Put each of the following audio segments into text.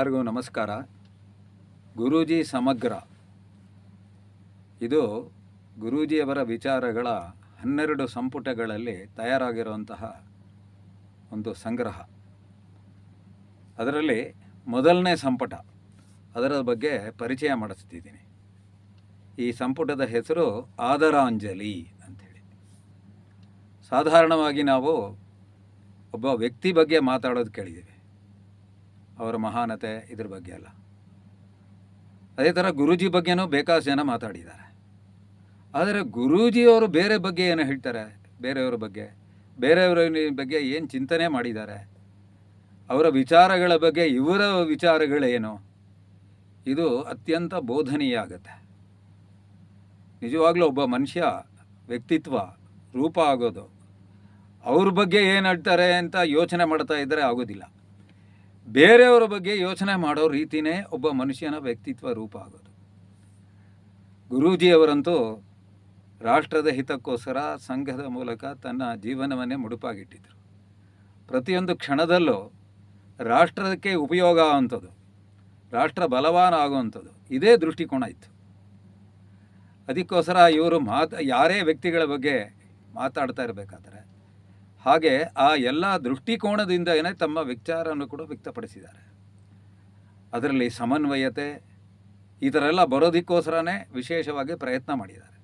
ಎಲ್ಲರಿಗೂ ನಮಸ್ಕಾರ. ಗುರೂಜಿ ಸಮಗ್ರ ಇದು ಗುರೂಜಿಯವರ ವಿಚಾರಗಳ 12 ಸಂಪುಟಗಳಲ್ಲಿ ತಯಾರಾಗಿರುವಂತಹ ಒಂದು ಸಂಗ್ರಹ. ಅದರಲ್ಲಿ ಮೊದಲನೇ ಸಂಪುಟ, ಅದರ ಬಗ್ಗೆ ಪರಿಚಯ ಮಾಡಿಸ್ತಿದ್ದೀನಿ. ಈ ಸಂಪುಟದ ಹೆಸರು ಆದರಾಂಜಲಿ ಅಂಥೇಳಿ. ಸಾಧಾರಣವಾಗಿ ನಾವು ಒಬ್ಬ ವ್ಯಕ್ತಿ ಬಗ್ಗೆ ಮಾತಾಡೋದು ಕೇಳಿದ್ದೀವಿ, ಅವರ ಮಹಾನತೆ ಇದ್ರ ಬಗ್ಗೆ ಎಲ್ಲ. ಅದೇ ಥರ ಗುರೂಜಿ ಬಗ್ಗೆನೂ ಬೇಕಾದಷ್ಟು ಜನ ಮಾತಾಡಿದ್ದಾರೆ. ಆದರೆ ಗುರೂಜಿಯವರು ಬೇರೆ ಬಗ್ಗೆ ಏನು ಹೇಳ್ತಾರೆ, ಬೇರೆಯವರ ಬಗ್ಗೆ ಏನು ಚಿಂತನೆ ಮಾಡಿದ್ದಾರೆ, ಅವರ ವಿಚಾರಗಳ ಬಗ್ಗೆ ಇವರ ವಿಚಾರಗಳೇನು, ಇದು ಅತ್ಯಂತ ಬೋಧನೀಯ ಆಗುತ್ತೆ. ನಿಜವಾಗ್ಲೂ ಒಬ್ಬ ಮನುಷ್ಯ ವ್ಯಕ್ತಿತ್ವ ರೂಪ ಆಗೋದು ಅವ್ರ ಬಗ್ಗೆ ಏನು ಹೇಳ್ತಾರೆ ಅಂತ ಯೋಚನೆ ಮಾಡ್ತಾ ಇದ್ದರೆ ಆಗೋದಿಲ್ಲ. ಬೇರೆಯವರ ಬಗ್ಗೆ ಯೋಚನೆ ಮಾಡೋ ರೀತಿಯೇ ಒಬ್ಬ ಮನುಷ್ಯನ ವ್ಯಕ್ತಿತ್ವ ರೂಪ ಆಗೋದು. ಗುರೂಜಿಯವರಂತೂ ರಾಷ್ಟ್ರದ ಹಿತಕ್ಕೋಸ್ಕರ ಸಂಘದ ಮೂಲಕ ತನ್ನ ಜೀವನವನ್ನೇ ಮುಡುಪಾಗಿಟ್ಟಿದ್ರು. ಪ್ರತಿಯೊಂದು ಕ್ಷಣದಲ್ಲೂ ರಾಷ್ಟ್ರಕ್ಕೆ ಉಪಯೋಗ ಆಗುವಂಥದ್ದು, ರಾಷ್ಟ್ರ ಬಲವಾನ ಆಗುವಂಥದ್ದು, ಇದೇ ದೃಷ್ಟಿಕೋನ ಇತ್ತು. ಅದಕ್ಕೋಸ್ಕರ ಇವರು ಯಾರೇ ವ್ಯಕ್ತಿಗಳ ಬಗ್ಗೆ ಮಾತಾಡ್ತಾ ಇರಬೇಕಾದ್ರೆ ಹಾಗೆ ಆ ಎಲ್ಲ ದೃಷ್ಟಿಕೋನದಿಂದನೇ ತಮ್ಮ ವಿಚಾರವನ್ನು ಕೂಡ ವ್ಯಕ್ತಪಡಿಸಿದ್ದಾರೆ. ಅದರಲ್ಲಿ ಸಮನ್ವಯತೆ ಈ ಥರ ಎಲ್ಲ ಬರೋದಕ್ಕೋಸ್ಕರನೇ ವಿಶೇಷವಾಗಿ ಪ್ರಯತ್ನ ಮಾಡಿದ್ದಾರೆ.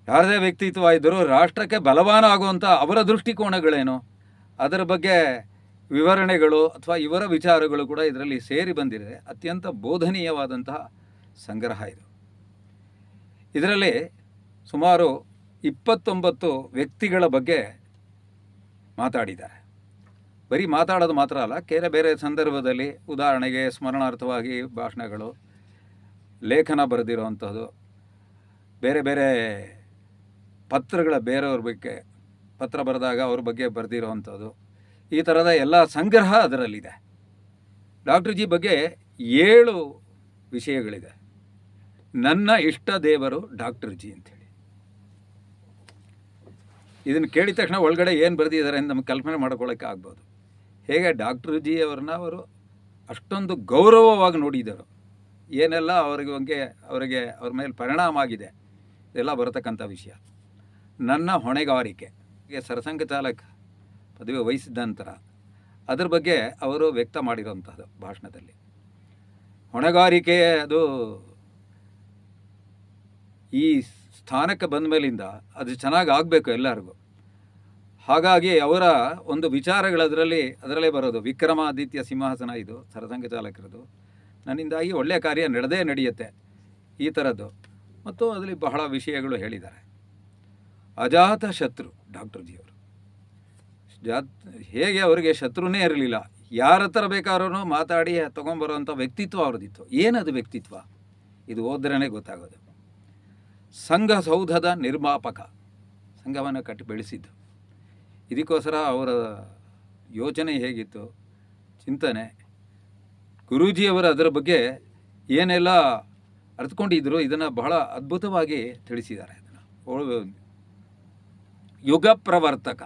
ಯಾರದೇ ವ್ಯಕ್ತಿತ್ವ ಇದ್ದರೂ ರಾಷ್ಟ್ರಕ್ಕೆ ಬಲವಾನ ಆಗುವಂಥ ಅವರ ದೃಷ್ಟಿಕೋನಗಳೇನು, ಅದರ ಬಗ್ಗೆ ವಿವರಣೆಗಳು ಅಥವಾ ಇವರ ವಿಚಾರಗಳು ಕೂಡ ಇದರಲ್ಲಿ ಸೇರಿ ಬಂದಿದೆ. ಅತ್ಯಂತ ಬೋಧನೀಯವಾದಂತಹ ಸಂಗ್ರಹ ಇದು. ಇದರಲ್ಲಿ ಸುಮಾರು 29 ವ್ಯಕ್ತಿಗಳ ಬಗ್ಗೆ ಮಾತಾಡಿದ್ದಾರೆ. ಬರೀ ಮಾತಾಡೋದು ಮಾತ್ರ ಅಲ್ಲ, ಬೇರೆ ಸಂದರ್ಭದಲ್ಲಿ ಉದಾಹರಣೆಗೆ ಸ್ಮರಣಾರ್ಥವಾಗಿ ಭಾಷಣಗಳು, ಲೇಖನ ಬರೆದಿರುವಂಥದ್ದು, ಬೇರೆ ಪತ್ರಗಳ ಬೇರೆಯವ್ರ ಬಗ್ಗೆ ಪತ್ರ ಬರೆದಾಗ ಅವ್ರ ಬಗ್ಗೆ ಬರೆದಿರುವಂಥದ್ದು, ಈ ಥರದ ಎಲ್ಲ ಸಂಗ್ರಹ ಅದರಲ್ಲಿದೆ. ಡಾಕ್ಟರ್ ಜಿ ಬಗ್ಗೆ 7 ವಿಷಯಗಳಿದೆ. ನನ್ನ ಇಷ್ಟ ದೇವರು ಡಾಕ್ಟರ್ ಜಿ ಅಂಥೇಳಿ. ಇದನ್ನು ಕೇಳಿದ ತಕ್ಷಣ ಒಳಗಡೆ ಏನು ಬರೆದಿದ್ದಾರೆ ಅಂತ ನಮಗೆ ಕಲ್ಪನೆ ಮಾಡ್ಕೊಳ್ಳೋಕ್ಕೆ ಆಗ್ಬೋದು. ಹೇಗೆ ಡಾಕ್ಟರ್ ಜಿ ಅವರು ಅಷ್ಟೊಂದು ಗೌರವವಾಗಿ ನೋಡಿದರು, ಏನೆಲ್ಲ ಅವರಿಗೆ ಅವ್ರ ಮೇಲೆ ಪರಿಣಾಮ ಆಗಿದೆ, ಇದೆಲ್ಲ ಬರತಕ್ಕಂಥ ವಿಷಯ. ನನ್ನ ಹೊಣೆಗಾರಿಕೆ, ಸರಸಂಘ ಚಾಲಕ ಪದವಿ ವಹಿಸಿದ ನಂತರ ಅದ್ರ ಬಗ್ಗೆ ಅವರು ವ್ಯಕ್ತ ಮಾಡಿರೋಂಥದ್ದು ಭಾಷಣದಲ್ಲಿ. ಹೊಣೆಗಾರಿಕೆ ಅದು ಈ ಸ್ಥಾನಕ್ಕೆ ಬಂದ ಮೇಲಿಂದ ಅದು ಚೆನ್ನಾಗಿ ಆಗಬೇಕು ಎಲ್ಲರಿಗೂ. ಹಾಗಾಗಿ ಅವರ ಒಂದು ಅದರಲ್ಲೇ ಬರೋದು ವಿಕ್ರಮಾದಿತ್ಯ ಸಿಂಹಾಸನ, ಇದು ಸರಸಂಘ ಚಾಲಕರದು, ನನ್ನಿಂದಾಗಿ ಒಳ್ಳೆಯ ಕಾರ್ಯ ನಡೆಯುತ್ತೆ, ಈ ಥರದ್ದು. ಮತ್ತು ಅದರಲ್ಲಿ ಬಹಳ ವಿಷಯಗಳು ಹೇಳಿದ್ದಾರೆ. ಅಜಾತ ಶತ್ರು ಡಾಕ್ಟರ್ ಜಿಯವರು, ಹೇಗೆ ಅವರಿಗೆ ಶತ್ರುನೇ ಇರಲಿಲ್ಲ, ಯಾರ ಹತ್ರ ಬೇಕಾದ್ರೂ ಮಾತಾಡಿ ತೊಗೊಂಬರೋವಂಥ ವ್ಯಕ್ತಿತ್ವ ಅವ್ರದ್ದಿತ್ತು. ಏನದು ವ್ಯಕ್ತಿತ್ವ, ಇದು ಓದ್ರೇ ಗೊತ್ತಾಗೋದು. ಸಂಘ ಸೌಧದ ನಿರ್ಮಾಪಕ, ಸಂಘವನ್ನು ಕಟ್ಟಿ ಬೆಳೆಸಿದ್ದು. ಇದಕ್ಕೋಸ್ಕರ ಅವರ ಯೋಚನೆ ಹೇಗಿತ್ತು, ಚಿಂತನೆ, ಗುರೂಜಿಯವರು ಅದರ ಬಗ್ಗೆ ಏನೆಲ್ಲ ಅರ್ಥಕೊಂಡಿದ್ರು, ಇದನ್ನು ಬಹಳ ಅದ್ಭುತವಾಗಿ ತಿಳಿಸಿದ್ದಾರೆ. ಅದನ್ನು ಯುಗ ಪ್ರವರ್ತಕ,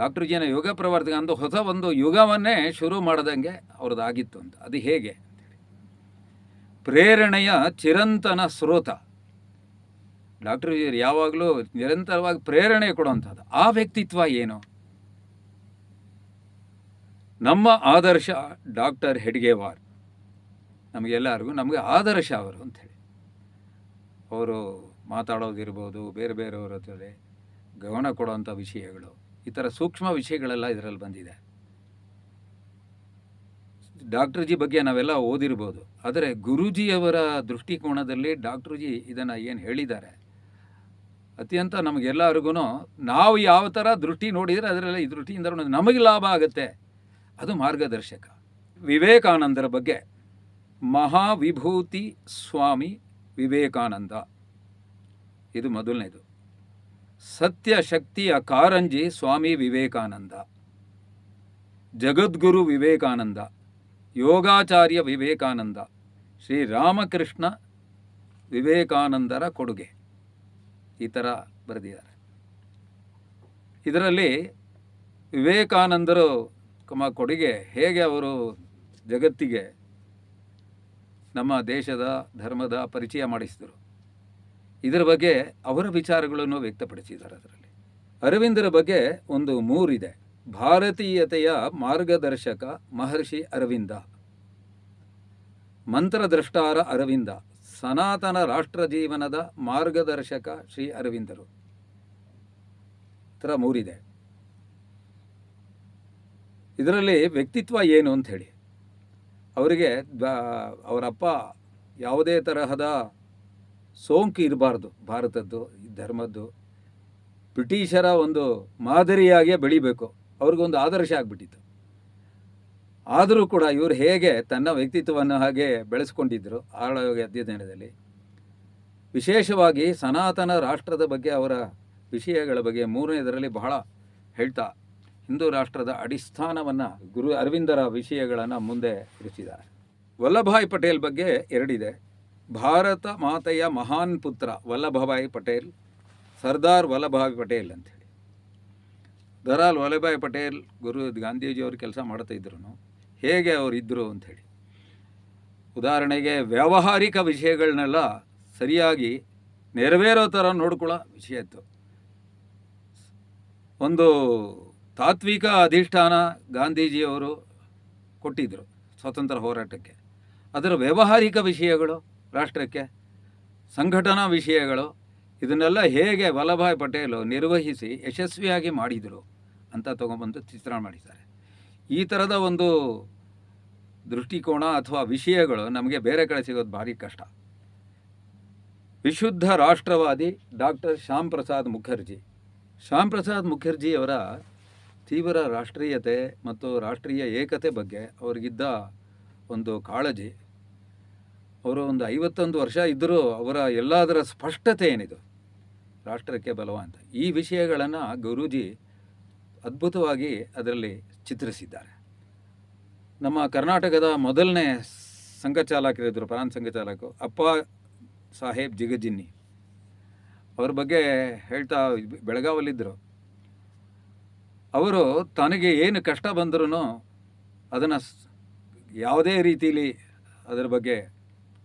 ಡಾಕ್ಟರ್ ಜಿನ ಯುಗ ಪ್ರವರ್ತಕ ಅಂತ ಹೊಸ ಒಂದು ಯುಗವನ್ನೇ ಶುರು ಮಾಡ್ದಂಗೆ ಅವ್ರದ್ದಾಗಿತ್ತು ಅಂತ. ಅದು ಹೇಗೆ, ಪ್ರೇರಣೆಯ ಚಿರಂತನ ಸ್ರೋತ. ಡಾಕ್ಟರ್ ಜಿ ಯಾವಾಗಲೂ ನಿರಂತರವಾಗಿ ಪ್ರೇರಣೆ ಕೊಡುವಂಥದ್ದು. ಆ ವ್ಯಕ್ತಿತ್ವ ಏನು? ನಮ್ಮ ಆದರ್ಶ ಡಾಕ್ಟರ್ ಹೆಡ್ಗೇವಾರ್, ನಮಗೆ ಆದರ್ಶ ಅವರು ಅಂಥೇಳಿ. ಅವರು ಮಾತಾಡೋದಿರ್ಬೋದು, ಬೇರೆಯವರ ಜೊತೆ ಗಮನ ಕೊಡುವಂಥ ವಿಷಯಗಳು, ಈ ಥರ ಸೂಕ್ಷ್ಮ ವಿಷಯಗಳೆಲ್ಲ ಇದರಲ್ಲಿ ಬಂದಿದೆ. ಡಾಕ್ಟರ್ ಜಿ ಬಗ್ಗೆ ನಾವೆಲ್ಲ ಓದಿರ್ಬೋದು, ಆದರೆ ಗುರೂಜಿಯವರ ದೃಷ್ಟಿಕೋನದಲ್ಲಿ ಡಾಕ್ಟರ್ ಜಿ ಇದನ್ನು ಏನು ಹೇಳಿದ್ದಾರೆ, ಅತ್ಯಂತ ನಮಗೆಲ್ಲರಿಗೂ ನಾವು ಯಾವ ಥರ ದೃಷ್ಟಿ ನೋಡಿದರೆ ಅದರಲ್ಲಿ ಈ ದೃಷ್ಟಿಯಿಂದ ನಮಗೆ ಲಾಭ ಆಗುತ್ತೆ, ಅದು ಮಾರ್ಗದರ್ಶಕ. ವಿವೇಕಾನಂದರ ಬಗ್ಗೆ, ಮಹಾವಿಭೂತಿ ಸ್ವಾಮಿ ವಿವೇಕಾನಂದ, ಇದು ಮೊದಲನೇದು. ಸತ್ಯ ಶಕ್ತಿಯ ಕಾರಂಜಿ ಸ್ವಾಮಿ ವಿವೇಕಾನಂದ, ಜಗದ್ಗುರು ವಿವೇಕಾನಂದ, ಯೋಗಾಚಾರ್ಯ ವಿವೇಕಾನಂದ, ಶ್ರೀರಾಮಕೃಷ್ಣ ವಿವೇಕಾನಂದರ ಕೊಡುಗೆ, ಈ ಥರ ಬರೆದಿದ್ದಾರೆ. ಇದರಲ್ಲಿ ವಿವೇಕಾನಂದರು ಕೊಡುಗೆ ಹೇಗೆ ಅವರು ಜಗತ್ತಿಗೆ ನಮ್ಮ ದೇಶದ ಧರ್ಮದ ಪರಿಚಯ ಮಾಡಿಸಿದರು, ಇದರ ಬಗ್ಗೆ ಅವರ ವಿಚಾರಗಳನ್ನು ವ್ಯಕ್ತಪಡಿಸಿದ್ದಾರೆ. ಅದರಲ್ಲಿ ಅರವಿಂದರ ಬಗ್ಗೆ ಒಂದು 3 ಇದೆ. ಭಾರತೀಯತೆಯ ಮಾರ್ಗದರ್ಶಕ ಮಹರ್ಷಿ ಅರವಿಂದ, ಮಂತ್ರದ್ರಷ್ಟಾರ ಅರವಿಂದ, ಸನಾತನ ರಾಷ್ಟ್ರ ಜೀವನದ ಮಾರ್ಗದರ್ಶಕ ಶ್ರೀ ಅರವಿಂದರು. ಥರ 3 ಇದೆ. ಇದರಲ್ಲಿ ವ್ಯಕ್ತಿತ್ವ ಏನು ಅಂಥೇಳಿ, ಅವರಿಗೆ ಅವರಪ್ಪ ಯಾವುದೇ ತರಹದ ಸೋಂಕು ಇರಬಾರ್ದು, ಭಾರತದ್ದು ಧರ್ಮದ್ದು, ಬ್ರಿಟಿಷರ ಒಂದು ಮಾದರಿಯಾಗಿಯೇ ಬೆಳಿಬೇಕು, ಅವ್ರಿಗೊಂದು ಆದರ್ಶ ಆಗಿಬಿಟ್ಟಿತ್ತು. ಆದರೂ ಕೂಡ ಇವರು ಹೇಗೆ ತನ್ನ ವ್ಯಕ್ತಿತ್ವವನ್ನು ಹಾಗೆ ಬೆಳೆಸ್ಕೊಂಡಿದ್ದರು ಆಳವಾಗಿ ಅಧ್ಯಯನದಲ್ಲಿ, ವಿಶೇಷವಾಗಿ ಸನಾತನ ರಾಷ್ಟ್ರದ ಬಗ್ಗೆ ಅವರ ವಿಷಯಗಳ ಬಗ್ಗೆ 3ನೇದರಲ್ಲಿ ಬಹಳ ಹೇಳ್ತಾ ಹಿಂದೂ ರಾಷ್ಟ್ರದ ಅಡಿಸ್ಥಾನವನ್ನು ಗುರು ಅರವಿಂದರ ವಿಷಯಗಳನ್ನು ಮುಂದೆ ಇರಿಸಿದ್ದಾರೆ. ವಲ್ಲಭಭಾಯ್ ಪಟೇಲ್ ಬಗ್ಗೆ 2 ಇದೆ. ಭಾರತ ಮಾತೆಯ ಮಹಾನ್ ಪುತ್ರ ವಲ್ಲಭಭಾಯ್ ಪಟೇಲ್, ಸರ್ದಾರ್ ವಲ್ಲಭಭಾಯ್ ಪಟೇಲ್ ಅಂಥೇಳಿ. ದರಾಲ್ ವಲ್ಲಭಭಾಯ್ ಪಟೇಲ್ ಗುರು ಗಾಂಧೀಜಿಯವರು ಕೆಲಸ ಮಾಡ್ತಾ ಇದ್ರು, ಹೇಗೆ ಅವರಿದ್ದರು ಅಂಥೇಳಿ. ಉದಾಹರಣೆಗೆ ವ್ಯಾವಹಾರಿಕ ವಿಷಯಗಳನ್ನೆಲ್ಲ ಸರಿಯಾಗಿ ನೆರವೇರೋ ಥರ ನೋಡ್ಕೊಳ್ಳೋ ವಿಷಯ ಇತ್ತು. ಒಂದು ತಾತ್ವಿಕ ಅಧಿಷ್ಠಾನ ಗಾಂಧೀಜಿಯವರು ಕೊಟ್ಟಿದ್ದರು ಸ್ವಾತಂತ್ರ್ಯ ಹೋರಾಟಕ್ಕೆ. ಅದರ ವ್ಯಾವಹಾರಿಕ ವಿಷಯಗಳು, ರಾಷ್ಟ್ರಕ್ಕೆ ಸಂಘಟನಾ ವಿಷಯಗಳು, ಇದನ್ನೆಲ್ಲ ಹೇಗೆ ವಲ್ಲಭಭಾಯ್ ಪಟೇಲು ನಿರ್ವಹಿಸಿ ಯಶಸ್ವಿಯಾಗಿ ಮಾಡಿದರು ಅಂತ ತೊಗೊಂಬಂದು ಚಿತ್ರಣ ಮಾಡಿದ್ದಾರೆ. ಈ ಥರದ ಒಂದು ದೃಷ್ಟಿಕೋನ ಅಥವಾ ವಿಷಯಗಳು ನಮಗೆ ಬೇರೆ ಕಡೆ ಸಿಗೋದು ಭಾರಿ ಕಷ್ಟ. ವಿಶುದ್ಧ ರಾಷ್ಟ್ರವಾದಿ ಡಾಕ್ಟರ್ ಶ್ಯಾಮ್ ಪ್ರಸಾದ್ ಮುಖರ್ಜಿ. ಶ್ಯಾಮ್ ಪ್ರಸಾದ್ ಮುಖರ್ಜಿಯವರ ತೀವ್ರ ರಾಷ್ಟ್ರೀಯತೆ ಮತ್ತು ರಾಷ್ಟ್ರೀಯ ಏಕತೆ ಬಗ್ಗೆ ಅವರಿಗಿದ್ದ ಒಂದು ಕಾಳಜಿ, ಅವರು ಒಂದು 51 ವರ್ಷ ಇದ್ದರೂ ಅವರ ಎಲ್ಲದರ ಸ್ಪಷ್ಟತೆ ಏನಿದು ರಾಷ್ಟ್ರಕ್ಕೆ ಬಲವ ಅಂತ, ಈ ವಿಷಯಗಳನ್ನು ಗುರೂಜಿ ಅದ್ಭುತವಾಗಿ ಅದರಲ್ಲಿ ಚಿತ್ರಿಸಿದ್ದಾರೆ. ನಮ್ಮ ಕರ್ನಾಟಕದ ಮೊದಲನೇ ಸಂಘಚಾಲಕರಿದ್ದರು, ಪ್ರಾಂತ ಸಂಘಚಾಲಕರು ಅಪ್ಪ ಸಾಹೇಬ್ ಜಿಗಜಿನ್ನಿ. ಅವ್ರ ಬಗ್ಗೆ ಹೇಳ್ತಾ ಬೆಳಗಾವಲ್ಲಿದ್ದರು. ಅವರು ತನಗೆ ಏನು ಕಷ್ಟ ಬಂದರೂ ಅದನ್ನು ಯಾವುದೇ ರೀತಿಯಲ್ಲಿ ಅದರ ಬಗ್ಗೆ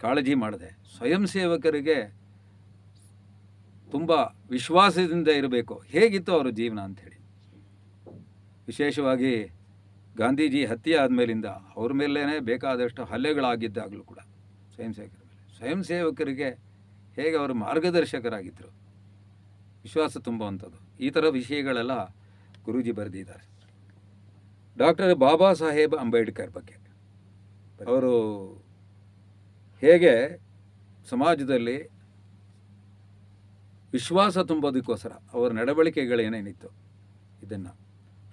ಕಾಳಜಿ ಮಾಡದೆ ಸ್ವಯಂ ಸೇವಕರಿಗೆ ತುಂಬ ವಿಶ್ವಾಸದಿಂದ ಇರಬೇಕು, ಹೇಗಿತ್ತು ಅವರ ಜೀವನ ಅಂಥೇಳಿ. ವಿಶೇಷವಾಗಿ ಗಾಂಧೀಜಿ ಹತ್ಯೆ ಆದಮೇಲಿಂದ ಅವ್ರ ಮೇಲೇ ಬೇಕಾದಷ್ಟು ಹಲ್ಲೆಗಳಾಗಿದ್ದಾಗಲೂ ಕೂಡ ಸ್ವಯಂ ಸೇವಕರಿಗೆ ಹೇಗೆ ಅವರು ಮಾರ್ಗದರ್ಶಕರಾಗಿದ್ದರು, ವಿಶ್ವಾಸ ತುಂಬುವಂಥದ್ದು, ಈ ಥರ ವಿಷಯಗಳೆಲ್ಲ ಗುರೂಜಿ ಬರೆದಿದ್ದಾರೆ. ಡಾಕ್ಟರ್ ಬಾಬಾ ಸಾಹೇಬ್ ಅಂಬೇಡ್ಕರ್ ಬಗ್ಗೆ ಅವರು ಹೇಗೆ ಸಮಾಜದಲ್ಲಿ ವಿಶ್ವಾಸ ತುಂಬೋದಕ್ಕೋಸ್ಕರ ಅವರ ನಡವಳಿಕೆಗಳೇನೇನಿತ್ತು, ಇದನ್ನು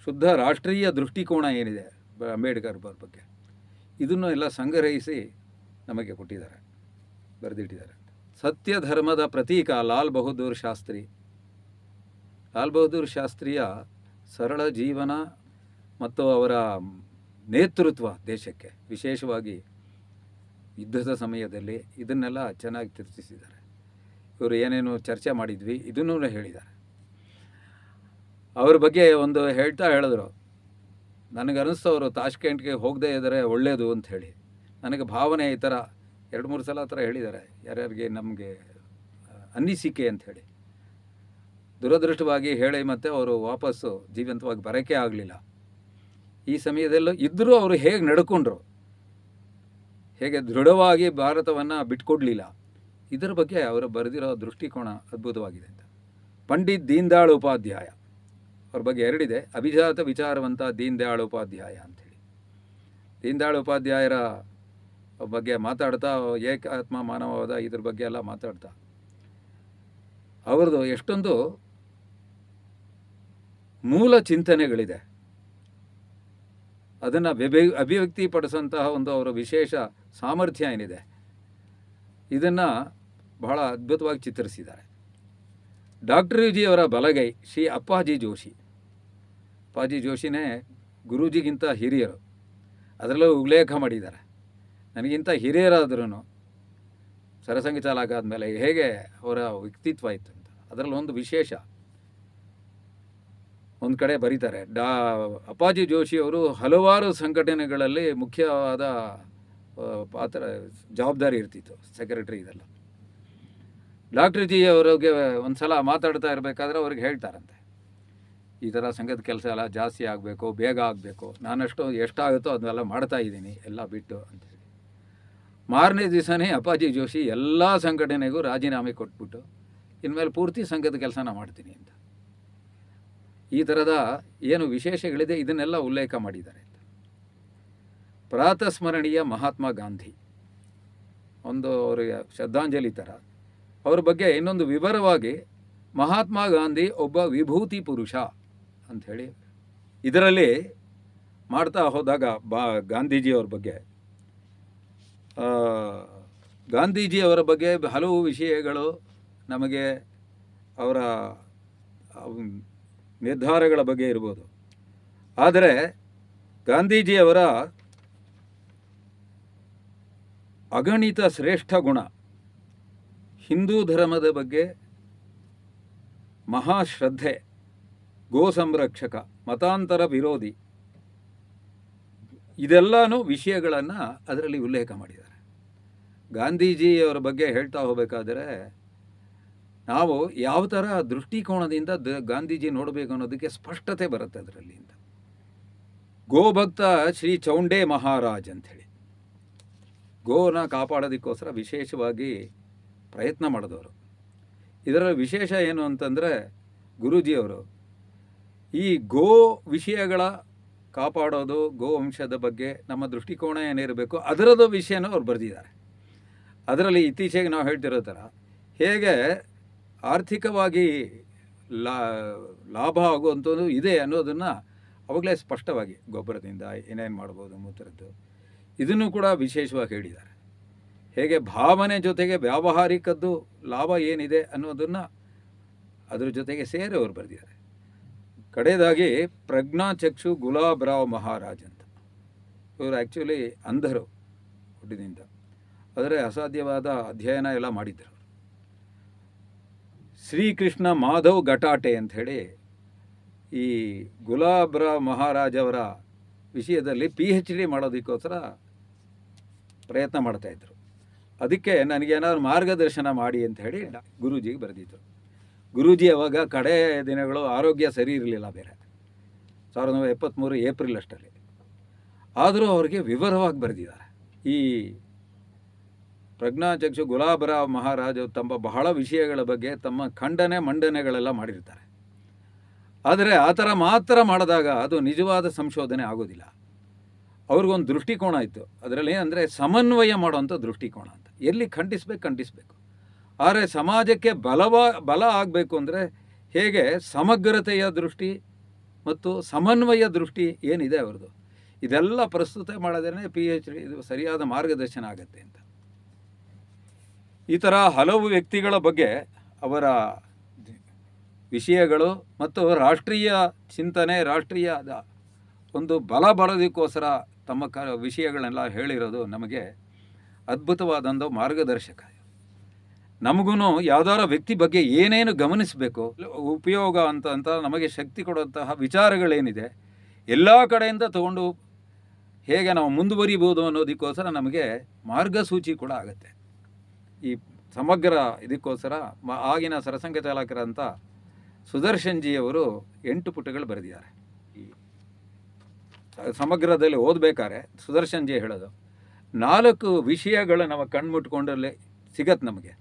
ಶುದ್ಧ ರಾಷ್ಟ್ರೀಯ ದೃಷ್ಟಿಕೋನ ಏನಿದೆ ಅಂಬೇಡ್ಕರ್ ಬಗ್ಗೆ, ಇದನ್ನು ಎಲ್ಲ ಸಂಗ್ರಹಿಸಿ ನಮಗೆ ಕೊಟ್ಟಿದ್ದಾರೆ, ಬರೆದಿಟ್ಟಿದ್ದಾರೆ. ಸತ್ಯ ಧರ್ಮದ ಪ್ರತೀಕ ಲಾಲ್ ಬಹದ್ದೂರ್ ಶಾಸ್ತ್ರಿ. ಲಾಲ್ ಬಹದ್ದೂರ್ ಶಾಸ್ತ್ರಿಯ ಸರಳ ಜೀವನ ಮತ್ತು ಅವರ ನೇತೃತ್ವ ದೇಶಕ್ಕೆ, ವಿಶೇಷವಾಗಿ ಯುದ್ಧದ ಸಮಯದಲ್ಲಿ, ಇದನ್ನೆಲ್ಲ ಚೆನ್ನಾಗಿ ಚರ್ಚಿಸಿದ್ದಾರೆ. ಇವರು ಏನೇನು ಚರ್ಚೆ ಮಾಡಿದ್ವಿ ಇದನ್ನೂ ಹೇಳಿದ್ದಾರೆ. ಅವ್ರ ಬಗ್ಗೆ ಒಂದು ಹೇಳಿದ್ರು, ನನಗನ್ನಿಸ್ತು ಅವರು ತಾಷ್ಕೆಂಟ್ಗೆ ಹೋಗದೇ ಇದ್ದರೆ ಒಳ್ಳೆಯದು ಅಂಥೇಳಿ. ನನಗೆ ಭಾವನೆ ಈ ಥರ 2-3 ಸಲ ಆ ಥರ ಹೇಳಿದ್ದಾರೆ, ಯಾರ್ಯಾರಿಗೆ ನಮಗೆ ಅನ್ನಿಸಿಕೆ ಅಂಥೇಳಿ. ದುರದೃಷ್ಟವಾಗಿ ಹೇಳಿ ಮತ್ತು ಅವರು ವಾಪಸ್ಸು ಜೀವಂತವಾಗಿ ಬರೋಕ್ಕೆ ಆಗಲಿಲ್ಲ. ಈ ಸಮಯದಲ್ಲೂ ಇದ್ದರೂ ಅವರು ಹೇಗೆ ನಡ್ಕೊಂಡ್ರು, ಹೇಗೆ ದೃಢವಾಗಿ ಭಾರತವನ್ನು ಬಿಟ್ಕೊಡ್ಲಿಲ್ಲ, ಇದರ ಬಗ್ಗೆ ಅವರು ಬರೆದಿರೋ ದೃಷ್ಟಿಕೋನ ಅದ್ಭುತವಾಗಿದೆ ಅಂತ. ಪಂಡಿತ್ ದೀನ್ ದಯಾಳ್ ಉಪಾಧ್ಯಾಯ ಅವ್ರ ಬಗ್ಗೆ 2 ಇದೆ. ಅಭಿಜಾತ ವಿಚಾರವಂತ ದೀನ್ ದಯಾಳ್ ಉಪಾಧ್ಯಾಯ ಅಂಥೇಳಿ. ದೀನ್ ದಯಾಳ್ ಉಪಾಧ್ಯಾಯರ ಬಗ್ಗೆ ಮಾತಾಡ್ತಾ ಏಕಾತ್ಮ ಮಾನವವಾದ ಇದ್ರ ಬಗ್ಗೆ ಎಲ್ಲ ಮಾತಾಡ್ತಾ ಅವ್ರದ್ದು ಎಷ್ಟೊಂದು ಮೂಲ ಚಿಂತನೆಗಳಿದೆ, ಅದನ್ನು ಅಭಿವ್ಯಕ್ತಿಪಡಿಸೋಂತಹ ಒಂದು ಅವರ ವಿಶೇಷ ಸಾಮರ್ಥ್ಯ ಏನಿದೆ, ಇದನ್ನು ಬಹಳ ಅದ್ಭುತವಾಗಿ ಚಿತ್ರಿಸಿದ್ದಾರೆ. ಡಾಕ್ಟರ್ ಜಿಯವರ ಬಲಗೈ ಶ್ರೀ ಅಪ್ಪಾಜಿ ಜೋಶಿ. ಅಪ್ಪಾಜಿ ಜೋಶಿನೇ ಗುರೂಜಿಗಿಂತ ಹಿರಿಯರು, ಅದರಲ್ಲೂ ಉಲ್ಲೇಖ ಮಾಡಿದ್ದಾರೆ. ನನಗಿಂತ ಹಿರಿಯರಾದ್ರೂ ಸರಸಂಘ ಚಾಲಕ ಆದಮೇಲೆ ಹೇಗೆ ಅವರ ವ್ಯಕ್ತಿತ್ವ ಇತ್ತು ಅಂತ. ಅದರಲ್ಲಿ ಒಂದು ವಿಶೇಷ, ಒಂದು ಕಡೆ ಬರೀತಾರೆ, ಅಪ್ಪಾಜಿ ಜೋಶಿಯವರು ಹಲವಾರು ಸಂಘಟನೆಗಳಲ್ಲಿ ಮುಖ್ಯವಾದ ಪಾತ್ರ ಜವಾಬ್ದಾರಿ ಇರ್ತಿತ್ತು, ಸೆಕ್ರೆಟರಿ ಇದೆಲ್ಲ. ಡಾಕ್ಟರ್ ಜಿ ಅವರಿಗೆ ಒಂದು ಸಲ ಮಾತಾಡ್ತಾ ಇರಬೇಕಾದ್ರೆ ಅವ್ರಿಗೆ ಹೇಳ್ತಾರಂತೆ, ಈ ಥರ ಸಂಘದ ಕೆಲಸ ಎಲ್ಲ ಜಾಸ್ತಿ ಆಗಬೇಕು, ಬೇಗ ಆಗಬೇಕು, ನಾನಷ್ಟು ಎಷ್ಟಾಗುತ್ತೋ ಅದನ್ನೆಲ್ಲ ಮಾಡ್ತಾ ಇದ್ದೀನಿ ಎಲ್ಲ ಬಿಟ್ಟು ಅಂತೇಳಿ. ಮಾರನೇ ದಿವಸನೇ ಅಪ್ಪಾಜಿ ಜೋಶಿ ಎಲ್ಲ ಸಂಘಟನೆಗೂ ರಾಜೀನಾಮೆ ಕೊಟ್ಬಿಟ್ಟು ಇನ್ಮೇಲೆ ಪೂರ್ತಿ ಸಂಘದ ಕೆಲಸನ ಮಾಡ್ತೀನಿ ಅಂತ. ಈ ಥರದ ಏನು ವಿಶೇಷಗಳಿದೆ ಇದನ್ನೆಲ್ಲ ಉಲ್ಲೇಖ ಮಾಡಿದ್ದಾರೆ ಅಂತ. ಪ್ರಾತಸ್ಮರಣೀಯ ಮಹಾತ್ಮ ಗಾಂಧಿ ಒಂದು ಅವರಿಗೆ ಶ್ರದ್ಧಾಂಜಲಿ ಥರ ಅವ್ರ ಬಗ್ಗೆ ಇನ್ನೊಂದು ವಿವರವಾಗಿ ಮಹಾತ್ಮ ಗಾಂಧಿ ಒಬ್ಬ ವಿಭೂತಿ ಪುರುಷ ಅಂಥೇಳಿ ಇದರಲ್ಲಿ ಮಾಡ್ತಾ ಹೋದಾಗ ಗಾಂಧೀಜಿಯವ್ರ ಬಗ್ಗೆ ಗಾಂಧೀಜಿಯವರ ಬಗ್ಗೆ ಹಲವು ವಿಷಯಗಳು ನಮಗೆ ಅವರ ನಿರ್ಧಾರಗಳ ಬಗ್ಗೆ ಇರ್ಬೋದು. ಆದರೆ ಗಾಂಧೀಜಿಯವರ ಅಗಣಿತ ಶ್ರೇಷ್ಠ ಗುಣ, ಹಿಂದೂ ಧರ್ಮದ ಬಗ್ಗೆ ಮಹಾಶ್ರದ್ಧೆ, ಗೋ ಸಂರಕ್ಷಕ, ಮತಾಂತರ ವಿರೋಧಿ, ಇದೆಲ್ಲನೂ ವಿಷಯಗಳನ್ನು ಅದರಲ್ಲಿ ಉಲ್ಲೇಖ ಮಾಡಿದ್ದಾರೆ. ಗಾಂಧೀಜಿಯವರ ಬಗ್ಗೆ ಹೇಳ್ತಾ ಹೋಗಬೇಕಾದರೆ ನಾವು ಯಾವ ಥರ ದೃಷ್ಟಿಕೋನದಿಂದ ಗಾಂಧೀಜಿ ನೋಡಬೇಕು ಅನ್ನೋದಕ್ಕೆ ಸ್ಪಷ್ಟತೆ ಬರುತ್ತೆ ಅದರಲ್ಲಿ ಅಂತ. ಗೋಭಕ್ತ ಶ್ರೀ ಚೌಂಡೇ ಮಹಾರಾಜ್ ಅಂಥೇಳಿ ಗೋನ ಕಾಪಾಡೋದಕ್ಕೋಸ್ಕರ ವಿಶೇಷವಾಗಿ ಪ್ರಯತ್ನ ಮಾಡಿದವರು. ಇದರ ವಿಶೇಷ ಏನು ಅಂತಂದರೆ ಗುರೂಜಿಯವರು ಈ ಗೋ ವಿಷಯಗಳ ಕಾಪಾಡೋದು, ಗೋ ವಂಶದ ಬಗ್ಗೆ ನಮ್ಮ ದೃಷ್ಟಿಕೋನ ಏನಿರಬೇಕು ಅದರದ್ದು ವಿಷಯನೂ ಅವ್ರು ಬರೆದಿದ್ದಾರೆ. ಅದರಲ್ಲಿ ಇತ್ತೀಚೆಗೆ ನಾವು ಹೇಳ್ತಿರೋ ಥರ ಹೇಗೆ ಆರ್ಥಿಕವಾಗಿ ಲಾಭ ಆಗುವಂಥದ್ದು ಇದೆ ಅನ್ನೋದನ್ನು ಅವಾಗಲೇ ಸ್ಪಷ್ಟವಾಗಿ ಗೊಬ್ಬರದಿಂದ ಏನೇನು ಮಾಡ್ಬೋದು ಮೂತ್ರದ್ದು ಇದನ್ನು ಕೂಡ ವಿಶೇಷವಾಗಿ ಹೇಳಿದ್ದಾರೆ. ಹೇಗೆ ಭಾವನೆ ಜೊತೆಗೆ ವ್ಯಾವಹಾರಿಕದ್ದು ಲಾಭ ಏನಿದೆ ಅನ್ನೋದನ್ನು ಅದ್ರ ಜೊತೆಗೆ ಸೇರಿ ಅವರು ಬರೆದಿದ್ದಾರೆ. ಕಡೆಯದಾಗಿ ಪ್ರಜ್ಞಾಚಕ್ಷು ಗುಲಾಬರಾವ್ ಮಹಾರಾಜ್ ಅಂತ, ಇವರು ಆ್ಯಕ್ಚುಲಿ ಅಂಧರು ಹುಟ್ಟಿನಿಂದ, ಆದರೆ ಅಸಾಧ್ಯವಾದ ಅಧ್ಯಯನ ಎಲ್ಲ ಮಾಡಿದ್ದರು. ಶ್ರೀಕೃಷ್ಣ ಮಾಧವ್ ಗಟಾಟೆ ಅಂಥೇಳಿ ಈ ಗುಲಾಬರಾವ್ ಮಹಾರಾಜ್ ಅವರ ವಿಷಯದಲ್ಲಿ PhD ಮಾಡೋದಕ್ಕೋಸ್ಕರ ಪ್ರಯತ್ನ ಮಾಡ್ತಾಯಿದ್ರು. ಅದಕ್ಕೆ ನನಗೇನಾದ್ರು ಮಾರ್ಗದರ್ಶನ ಮಾಡಿ ಅಂತ ಹೇಳಿ ಗುರೂಜಿಗೆ ಬರೆದಿದ್ರು. ಗುರೂಜಿ ಅವಾಗ ಕಡೆ ದಿನಗಳು ಆರೋಗ್ಯ ಸರಿ ಇರಲಿಲ್ಲ, ಬೇರೆ 1973 ಏಪ್ರಿಲ್ ಅಷ್ಟರಲ್ಲಿ. ಆದರೂ ಅವ್ರಿಗೆ ವಿವರವಾಗಿ ಬರೆದಿದ್ದಾರೆ. ಈ ಪ್ರಜ್ಞಾಚಕ್ಷು ಗುಲಾಬರಾವ್ ಮಹಾರಾಜ್ ತಮ್ಮ ಬಹಳ ವಿಷಯಗಳ ಬಗ್ಗೆ ತಮ್ಮ ಮಂಡನೆಗಳೆಲ್ಲ ಮಾಡಿರ್ತಾರೆ. ಆದರೆ ಆ ಥರ ಮಾತ್ರ ಮಾಡಿದಾಗ ಅದು ನಿಜವಾದ ಸಂಶೋಧನೆ ಆಗೋದಿಲ್ಲ. ಅವ್ರಿಗೊಂದು ದೃಷ್ಟಿಕೋನ ಇತ್ತು, ಅದರಲ್ಲಿ ಏನಂದರೆ ಸಮನ್ವಯ ಮಾಡುವಂಥ ದೃಷ್ಟಿಕೋನ ಅಂತ. ಎಲ್ಲಿ ಖಂಡಿಸಬೇಕು. ಆದರೆ ಸಮಾಜಕ್ಕೆ ಬಲ ಆಗಬೇಕು ಅಂದರೆ ಹೇಗೆ ಸಮಗ್ರತೆಯ ದೃಷ್ಟಿ ಮತ್ತು ಸಮನ್ವಯ ದೃಷ್ಟಿ ಏನಿದೆ ಅವ್ರದ್ದು, ಇದೆಲ್ಲ ಪ್ರಸ್ತುತ ಮಾಡೋದೇ PhD ಇದು ಸರಿಯಾದ ಮಾರ್ಗದರ್ಶನ ಆಗುತ್ತೆ ಅಂತ. ಈ ಥರ ಹಲವು ವ್ಯಕ್ತಿಗಳ ಬಗ್ಗೆ ಅವರ ವಿಷಯಗಳು ಮತ್ತು ರಾಷ್ಟ್ರೀಯ ಚಿಂತನೆ, ರಾಷ್ಟ್ರೀಯದ ಒಂದು ಬಲ ಬರೋದಕ್ಕೋಸ್ಕರ ತಮ್ಮ ವಿಷಯಗಳನ್ನೆಲ್ಲ ಹೇಳಿರೋದು ನಮಗೆ ಅದ್ಭುತವಾದಂಥ ಮಾರ್ಗದರ್ಶಕ. ನಮಗೂ ಯಾವ್ದಾರ ವ್ಯಕ್ತಿ ಬಗ್ಗೆ ಏನೇನು ಗಮನಿಸಬೇಕು, ಉಪಯೋಗ ಅಂತ ನಮಗೆ ಶಕ್ತಿ ಕೊಡುವಂತಹ ವಿಚಾರಗಳೇನಿದೆ ಎಲ್ಲ ಕಡೆಯಿಂದ ತಗೊಂಡು ಹೇಗೆ ನಾವು ಮುಂದುವರಿಬೋದು ಅನ್ನೋದಕ್ಕೋಸ್ಕರ ನಮಗೆ ಮಾರ್ಗಸೂಚಿ ಕೂಡ ಆಗುತ್ತೆ. ಈ ಸಮಗ್ರ ಇದಕ್ಕೋಸ್ಕರ ಆಗಿನ ಸರಸಂಘ ಚಾಲಕರಂಥ ಸುದರ್ಶನ್ ಜಿಯವರು 8 ಪುಟಗಳು ಬರೆದಿದ್ದಾರೆ. ಈ ಸಮಗ್ರದಲ್ಲಿ ಓದಬೇಕಾದ್ರೆ ಸುದರ್ಶನ್ ಜಿ ಹೇಳೋದು 4 ವಿಷಯಗಳು ನಮ್ಮ ಕಣ್ಮುಟ್ಕೊಂಡಲ್ಲಿ ಸಿಗತ್ತೆ ನಮಗೆ.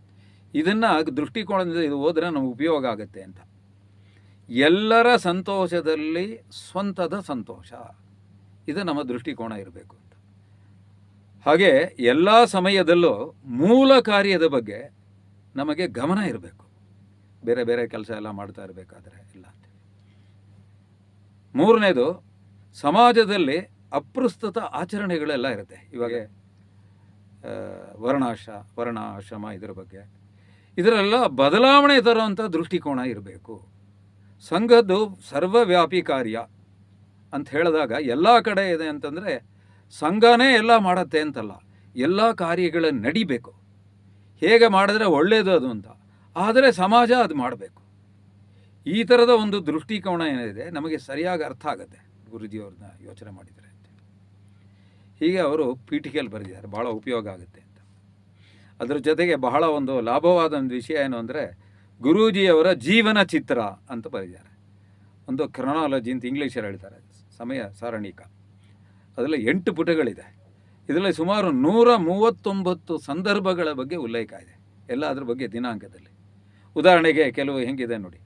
ಇದನ್ನು ದೃಷ್ಟಿಕೋನದಿಂದ ಇದು ಓದಿದ್ರೆ ನಮಗೆ ಉಪಯೋಗ ಆಗುತ್ತೆ ಅಂತ. ಎಲ್ಲರ ಸಂತೋಷದಲ್ಲಿ ಸ್ವಂತದ ಸಂತೋಷ, ಇದು ನಮ್ಮ ದೃಷ್ಟಿಕೋನ ಇರಬೇಕು ಅಂತ. ಹಾಗೆ ಎಲ್ಲ ಸಮಯದಲ್ಲೂ ಮೂಲ ಕಾರ್ಯದ ಬಗ್ಗೆ ನಮಗೆ ಗಮನ ಇರಬೇಕು, ಬೇರೆ ಬೇರೆ ಕೆಲಸ ಎಲ್ಲ ಮಾಡ್ತಾ ಇರಬೇಕಾದ್ರೆ ಇಲ್ಲ ಅಂತ. 3ನೇದು, ಸಮಾಜದಲ್ಲಿ ಅಪ್ರಸ್ತುತ ಆಚರಣೆಗಳೆಲ್ಲ ಇರುತ್ತೆ. ಇವಾಗ ವರ್ಣ ಆಶ್ರಮ ಇದರ ಬಗ್ಗೆ ಇದರೆಲ್ಲ ಬದಲಾವಣೆ ತರುವಂಥ ದೃಷ್ಟಿಕೋನ ಇರಬೇಕು. ಸಂಘದ್ದು ಸರ್ವವ್ಯಾಪಿ ಕಾರ್ಯ ಅಂತ ಹೇಳಿದಾಗ ಎಲ್ಲ ಕಡೆ ಇದೆ ಅಂತಂದರೆ ಸಂಘನೇ ಎಲ್ಲ ಮಾಡತ್ತೆ ಅಂತಲ್ಲ, ಎಲ್ಲ ಕಾರ್ಯಗಳ ನಡಿಬೇಕು. ಹೇಗೆ ಮಾಡಿದ್ರೆ ಒಳ್ಳೆಯದು ಅದು ಅಂತ, ಆದರೆ ಸಮಾಜ ಅದು ಮಾಡಬೇಕು. ಈ ಥರದ ಒಂದು ದೃಷ್ಟಿಕೋನ ಏನಿದೆ ನಮಗೆ ಸರಿಯಾಗಿ ಅರ್ಥ ಆಗುತ್ತೆ ಗುರೂಜಿಯವ್ರನ್ನ ಯೋಚನೆ ಮಾಡಿದರೆ ಅಂತ. ಹೀಗೆ ಅವರು ಪೀಠಿಕೆಯಲ್ಲಿ ಬರೆದಿದ್ದಾರೆ, ಭಾಳ ಉಪಯೋಗ ಆಗುತ್ತೆ ಅಂತ. ಅದರ ಜೊತೆಗೆ ಬಹಳ ಒಂದು ಲಾಭವಾದ ಒಂದು ವಿಷಯ ಏನು ಅಂದರೆ ಗುರೂಜಿಯವರ ಜೀವನ ಚಿತ್ರ ಅಂತ ಬರೆದಿದ್ದಾರೆ. ಒಂದು ಕ್ರೊನಾಲಜಿ ಅಂತ ಇಂಗ್ಲೀಷಲ್ಲಿ ಹೇಳ್ತಾರೆ, ಸಮಯ ಸಾರಣೀಕ. ಅದರಲ್ಲಿ 8 ಪುಟಗಳಿದೆ. ಇದರಲ್ಲಿ ಸುಮಾರು 139 ಸಂದರ್ಭಗಳ ಬಗ್ಗೆ ಉಲ್ಲೇಖ ಇದೆ, ಎಲ್ಲ ಅದ್ರ ಬಗ್ಗೆ ದಿನಾಂಕದಲ್ಲಿ. ಉದಾಹರಣೆಗೆ ಕೆಲವು ಹೆಂಗಿದೆ ನೋಡಿ.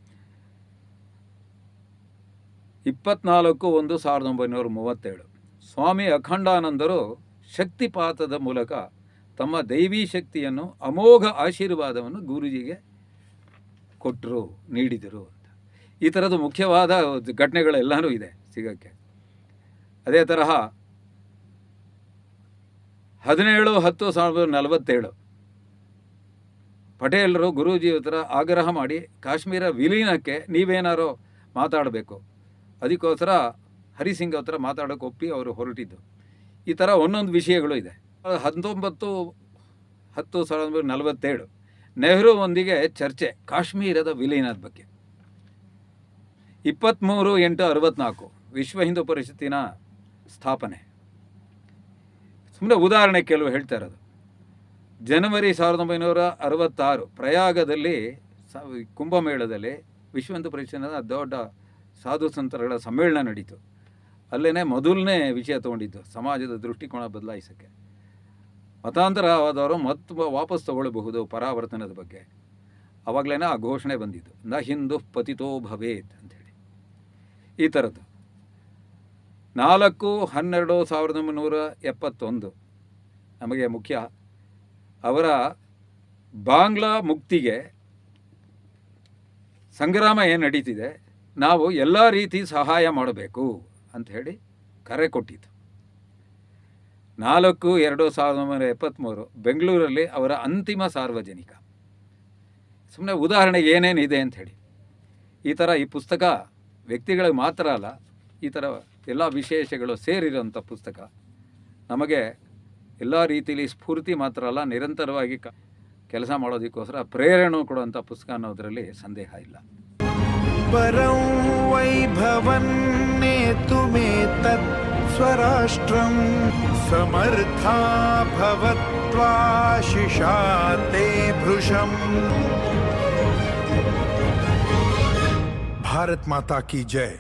24/1/1937 ಸ್ವಾಮಿ ಅಖಂಡಾನಂದರು ಶಕ್ತಿಪಾತದ ಮೂಲಕ ತಮ್ಮ ದೈವೀ ಶಕ್ತಿಯನ್ನು ಅಮೋಘ ಆಶೀರ್ವಾದವನ್ನು ಗುರೂಜಿಗೆ ಕೊಟ್ಟರು, ನೀಡಿದರು ಅಂತ. ಈ ಥರದ ಮುಖ್ಯವಾದ ಘಟನೆಗಳೆಲ್ಲನೂ ಇದೆ ಸಿಗೋಕ್ಕೆ. ಅದೇ ತರಹ 17/10/1947 ಪಟೇಲರು ಗುರೂಜಿ ಹತ್ರ ಆಗ್ರಹ ಮಾಡಿ ಕಾಶ್ಮೀರ ವಿಲೀನಕ್ಕೆ ನೀವೇನಾರೋ ಮಾತಾಡಬೇಕು, ಅದಕ್ಕೋಸ್ಕರ ಹರಿಸಿಂಗ್ ಹತ್ರ ಮಾತಾಡೋಕೆ ಒಪ್ಪಿ ಅವರು ಹೊರಟಿದ್ದು. ಈ ಥರ ಒಂದೊಂದು ವಿಷಯಗಳು ಇದೆ. 19/10/1947 ನೆಹರೂವೊಂದಿಗೆ ಚರ್ಚೆ ಕಾಶ್ಮೀರದ ವಿಲೀನದ ಬಗ್ಗೆ. 23/8/64 ವಿಶ್ವ ಹಿಂದೂ ಪರಿಷತ್ತಿನ ಸ್ಥಾಪನೆ. ಸುಮ್ಮನೆ ಉದಾಹರಣೆ ಕೆಲವು ಹೇಳ್ತಾ ಇರೋದು. ಜನವರಿ 1966 ಪ್ರಯಾಗದಲ್ಲಿ ಕುಂಭಮೇಳದಲ್ಲಿ ವಿಶ್ವ ಹಿಂದೂ ಪರಿಷತ್ತಿನ ದೊಡ್ಡ ಸಾಧು ಸಂತರುಗಳ ಸಮ್ಮೇಳನ ನಡೀತು. ಅಲ್ಲೇ ಮೊದಲನೇ ವಿಷಯ ತೊಗೊಂಡಿದ್ದು ಸಮಾಜದ ದೃಷ್ಟಿಕೋನ ಬದಲಾಯಿಸೋಕ್ಕೆ. ಮತಾಂತರವಾದವರು ವಾಪಸ್ ತಗೊಳ್ಬಹುದು ಪರಾವರ್ತನದ ಬಗ್ಗೆ. ಆವಾಗಲೇ ಆ ಘೋಷಣೆ ಬಂದಿದ್ದು, ನ ಹಿಂದೂ ಪತಿತೋ ಭವೇತ್ ಅಂಥೇಳಿ. ಈ ಥರದ್ದು 4/12/1971 ನಮಗೆ ಮುಖ್ಯ. ಅವರ ಬಾಂಗ್ಲಾ ಮುಕ್ತಿಗೆ ಸಂಗ್ರಾಮ ಏನು ನಡೀತಿದೆ, ನಾವು ಎಲ್ಲ ರೀತಿ ಸಹಾಯ ಮಾಡಬೇಕು ಅಂಥೇಳಿ ಕರೆ ಕೊಟ್ಟಿದ್ದು. 4/2/1973 ಬೆಂಗಳೂರಲ್ಲಿ ಅವರ ಅಂತಿಮ ಸಾರ್ವಜನಿಕ. ಸುಮ್ಮನೆ ಉದಾಹರಣೆಗೆ ಏನೇನಿದೆ ಅಂಥೇಳಿ. ಈ ಥರ ಈ ಪುಸ್ತಕ ವ್ಯಕ್ತಿಗಳಿಗೆ ಮಾತ್ರ ಅಲ್ಲ, ಈ ಥರ ಎಲ್ಲ ವಿಶೇಷಗಳು ಸೇರಿರೋಂಥ ಪುಸ್ತಕ. ನಮಗೆ ಎಲ್ಲ ರೀತಿಯಲ್ಲಿ ಸ್ಫೂರ್ತಿ ಮಾತ್ರ ಅಲ್ಲ, ನಿರಂತರವಾಗಿ ಕೆಲಸ ಮಾಡೋದಕ್ಕೋಸ್ಕರ ಪ್ರೇರಣೆ ಕೊಡುವಂಥ ಪುಸ್ತಕ ಅನ್ನೋದರಲ್ಲಿ ಸಂದೇಹ ಇಲ್ಲ. ಪರಂ ವೈಭವನ್ನೇತುಮೇತತ್ ಸ್ವರಾಷ್ಟ್ರಂ ಸಮರ್ಥಾ ಭವತ್ವಾ ಶಿಶಾತೆ ಭೃಶಂ. ಭಾರತ್ ಮಾತಾ ಕಿ ಜೈ.